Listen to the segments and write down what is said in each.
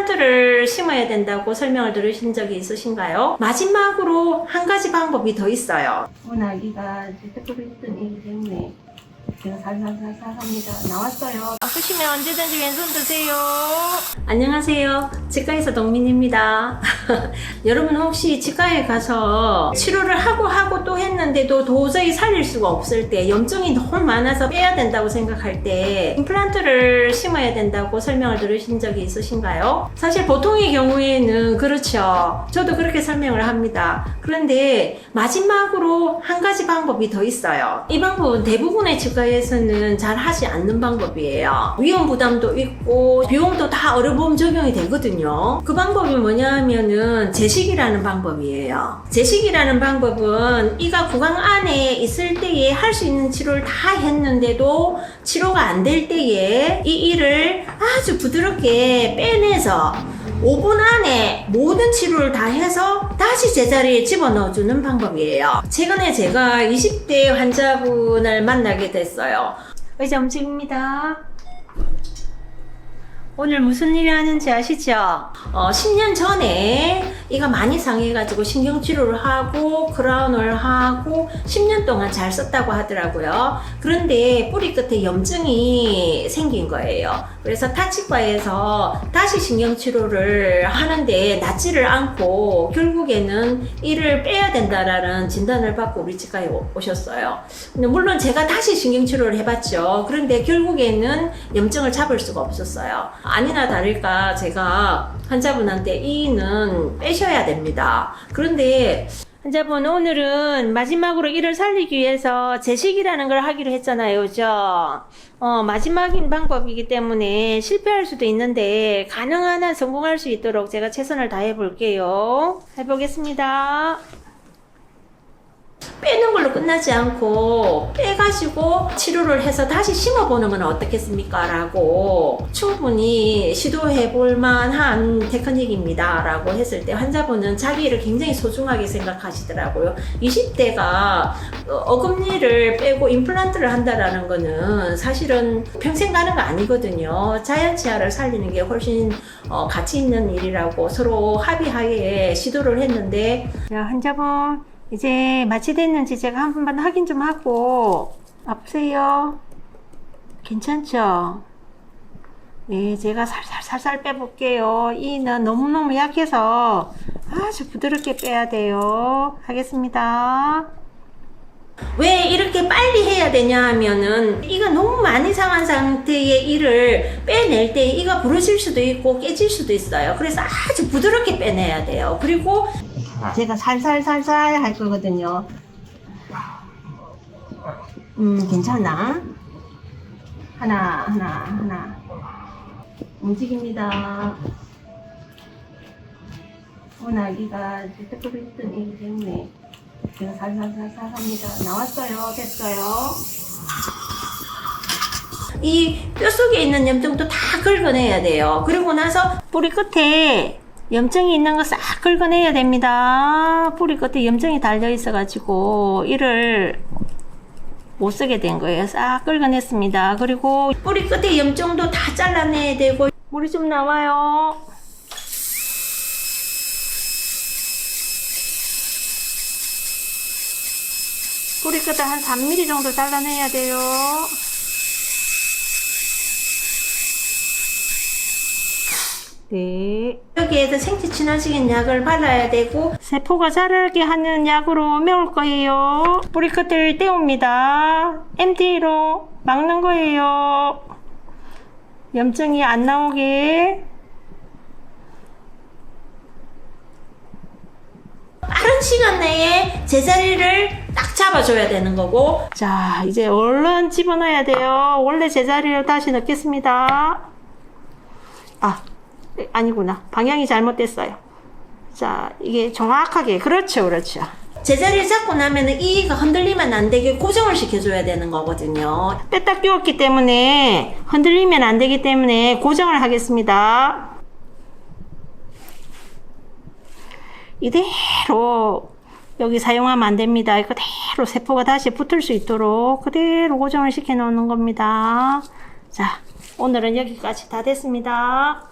임플란트를 심어야 된다고 설명을 들으신 적이 있으신가요? 마지막으로 한 가지 방법이 더 있어요. 아기가 재택근무 했더니 때문에 제가 살살살살 합니다. 나왔어요. 아프시면 언제든지 왼손 드세요. 안녕하세요. 치과의사 동민입니다. 여러분 혹시 치과에 가서 치료를 하고 또 했는데도 도저히 살릴 수가 없을 때, 염증이 너무 많아서 빼야 된다고 생각할 때 임플란트를 심어야 된다고 설명을 들으신 적이 있으신가요? 사실 보통의 경우에는 그렇죠. 저도 그렇게 설명을 합니다. 그런데 마지막으로 한 가지 방법이 더 있어요. 이 방법은 대부분의 치과에서는 잘 하지 않는 방법이에요. 위험 부담도 있고 비용도 다 어려움 적용이 되거든요. 그 방법이 뭐냐 하면은 제식이라는 방법이에요. 제식이라는 방법은 이가 구강 안에 있을 때에 할 수 있는 치료를 다 했는데도 치료가 안 될 때에 이 이를 아주 부드럽게 빼내서 5분 안에 모든 치료를 다 해서 다시 제자리에 집어넣어주는 방법이에요. 최근에 제가 20대 환자분을 만나게 됐어요. 의자 움직입니다. 오늘 무슨 일을 하는지 아시죠? 10년 전에 이가 많이 상해가지고 신경치료를 하고 크라운을 하고 10년 동안 잘 썼다고 하더라고요. 그런데 뿌리 끝에 염증이 생긴 거예요. 그래서 타치과에서 다시 신경치료를 하는데 낫지를 않고 결국에는 이를 빼야 된다라는 진단을 받고 우리 치과에 오셨어요. 근데 물론 제가 다시 신경치료를 해봤죠. 그런데 결국에는 염증을 잡을 수가 없었어요. 아니나 다를까 제가 환자분한테 이는 빼셔야 됩니다. 그런데 환자분 오늘은 마지막으로 이를 살리기 위해서 제식이라는 걸 하기로 했잖아요. 그죠? 마지막인 방법이기 때문에 실패할 수도 있는데 가능한 한 성공할 수 있도록 제가 최선을 다해 볼게요. 해보겠습니다. 빼는 걸로 끝나지 않고 빼가지고 치료를 해서 다시 심어보는 건 어떻겠습니까? 라고 충분히 시도해 볼 만한 테크닉입니다. 라고 했을 때 환자분은 자기를 굉장히 소중하게 생각하시더라고요. 20대가 어금니를 빼고 임플란트를 한다라는 거는 사실은 평생 가는 거 아니거든요. 자연치아를 살리는 게 훨씬 가치 있는 일이라고 서로 합의하에 시도를 했는데, 자, 환자분 이제 마취됐는지 제가 한 번만 확인 좀 하고. 아프세요? 괜찮죠? 네, 제가 살살 빼볼게요. 이는 너무너무 약해서 아주 부드럽게 빼야 돼요. 하겠습니다. 왜 이렇게 빨리 해야 되냐 하면은 이가 너무 많이 상한 상태의 이를 빼낼 때 이가 부러질 수도 있고 깨질 수도 있어요. 그래서 아주 부드럽게 빼내야 돼요. 그리고 제가 살살살살 할 거거든요. 괜찮나? 하나. 움직입니다. 오늘 아기가 재택근무 했던 애기 때문에 제가 살살살살 합니다. 나왔어요. 됐어요. 이 뼛속에 있는 염증도 다 긁어내야 돼요. 그리고 나서 뿌리 끝에 염증이 있는 거 싹 긁어내야 됩니다. 뿌리 끝에 염증이 달려 있어가지고 이를 못 쓰게 된 거예요. 싹 긁어냈습니다. 그리고 뿌리 끝에 염증도 다 잘라내야 되고. 물이 좀 나와요. 뿌리 끝에 한 3mm 정도 잘라내야 돼요. 네. 여기에서 생체 친화적인 약을 발라야 되고 세포가 자라게 하는 약으로 메울 거예요. 뿌리 끝을 떼웁니다. MD로 막는 거예요. 염증이 안 나오게. 빠른 시간 내에 제자리를 딱 잡아줘야 되는 거고. 자, 이제 얼른 집어넣어야 돼요. 원래 제자리로 다시 넣겠습니다. 아니구나. 방향이 잘못됐어요. 자, 이게 정확하게. 그렇죠. 제자리를 잡고 나면은 이가 흔들리면 안 되게 고정을 시켜줘야 되는 거거든요. 뺐다 끼웠기 때문에 흔들리면 안 되기 때문에 고정을 하겠습니다. 이대로 여기 사용하면 안 됩니다. 그대로 세포가 다시 붙을 수 있도록 그대로 고정을 시켜 놓는 겁니다. 자, 오늘은 여기까지 다 됐습니다.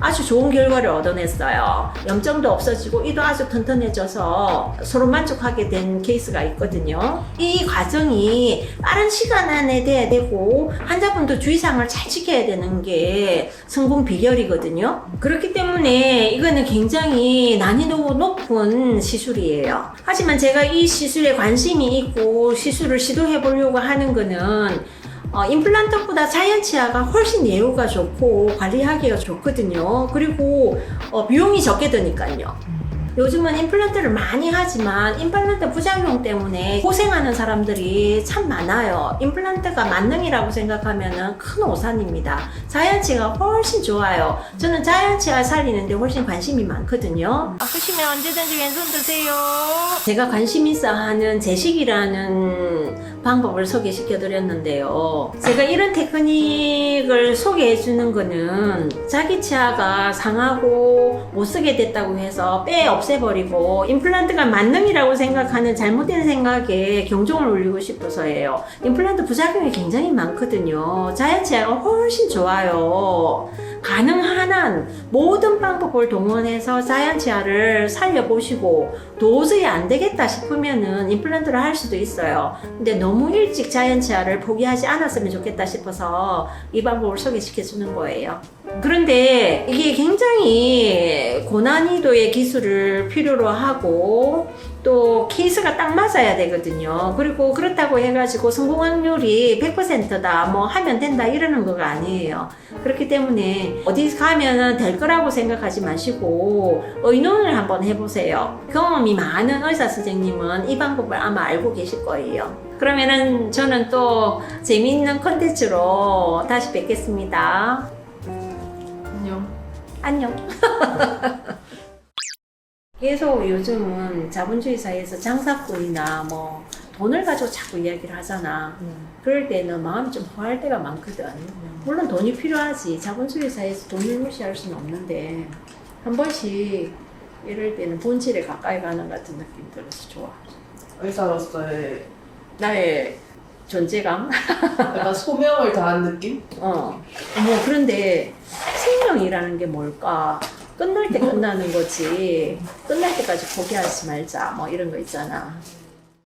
아주 좋은 결과를 얻어냈어요. 염증도 없어지고 이도 아주 튼튼해져서 서로 만족하게 된 케이스가 있거든요. 이 과정이 빠른 시간 안에 돼야 되고 환자분도 주의사항을 잘 지켜야 되는 게 성공 비결이거든요. 그렇기 때문에 이거는 굉장히 난이도 높은 시술이에요. 하지만 제가 이 시술에 관심이 있고 시술을 시도해 보려고 하는 거는 임플란트보다 자이언치아가 훨씬 예후가 좋고 관리하기가 좋거든요. 그리고 비용이 적게 드니까요. 요즘은 임플란트를 많이 하지만 임플란트 부작용 때문에 고생하는 사람들이 참 많아요. 임플란트가 만능이라고 생각하면 큰 오산입니다. 자이언치아가 훨씬 좋아요. 저는 자이언치아 살리는데 훨씬 관심이 많거든요. 아프시면 언제든지 왼손 드세요. 제가 관심 있어 하는 제식이라는 방법을 소개시켜 드렸는데요. 제가 이런 테크닉을 소개해 주는 거는 자기 치아가 상하고 못 쓰게 됐다고 해서 뼈 없애버리고 임플란트가 만능이라고 생각하는 잘못된 생각에 경종을 울리고 싶어서예요. 임플란트 부작용이 굉장히 많거든요. 자이언치아가 훨씬 좋아요. 가능한 한 모든 방법을 동원해서 자이언치아를 살려보시고 도저히 안 되겠다 싶으면은 임플란트를 할 수도 있어요. 근데 너무 일찍 자이언치아를 포기하지 않았으면 좋겠다 싶어서 이 방법을 소개시켜 주는 거예요. 그런데 이게 굉장히 고난이도의 기술을 필요로 하고 또 케이스가 딱 맞아야 되거든요. 그리고 그렇다고 해가지고 성공 확률이 100%다 뭐 하면 된다 이러는 거가 아니에요. 그렇기 때문에 어디 가면은 될 거라고 생각하지 마시고 의논을 한번 해보세요. 경험이 많은 의사 선생님은 이 방법을 아마 알고 계실 거예요. 그러면은 저는 또 재미있는 컨텐츠로 다시 뵙겠습니다. 안녕. 안녕. 계속 요즘은 자본주의 사회에서 장사꾼이나 뭐 돈을 가지고 자꾸 이야기를 하잖아. 그럴 때는 마음이 좀 허할 때가 많거든. 물론 돈이 필요하지. 자본주의 사회에서 돈을 무시할 수는 없는데 한 번씩 이럴 때는 본질에 가까이 가는 같은 느낌이 들어서 좋아. 의사로서의 나의 존재감? 약간 소명을 다한 느낌? 뭐 그런데 생명이라는 게 뭘까? 끝날 때 끝나는 거지. 끝날 때까지 포기하지 말자. 뭐 이런 거 있잖아.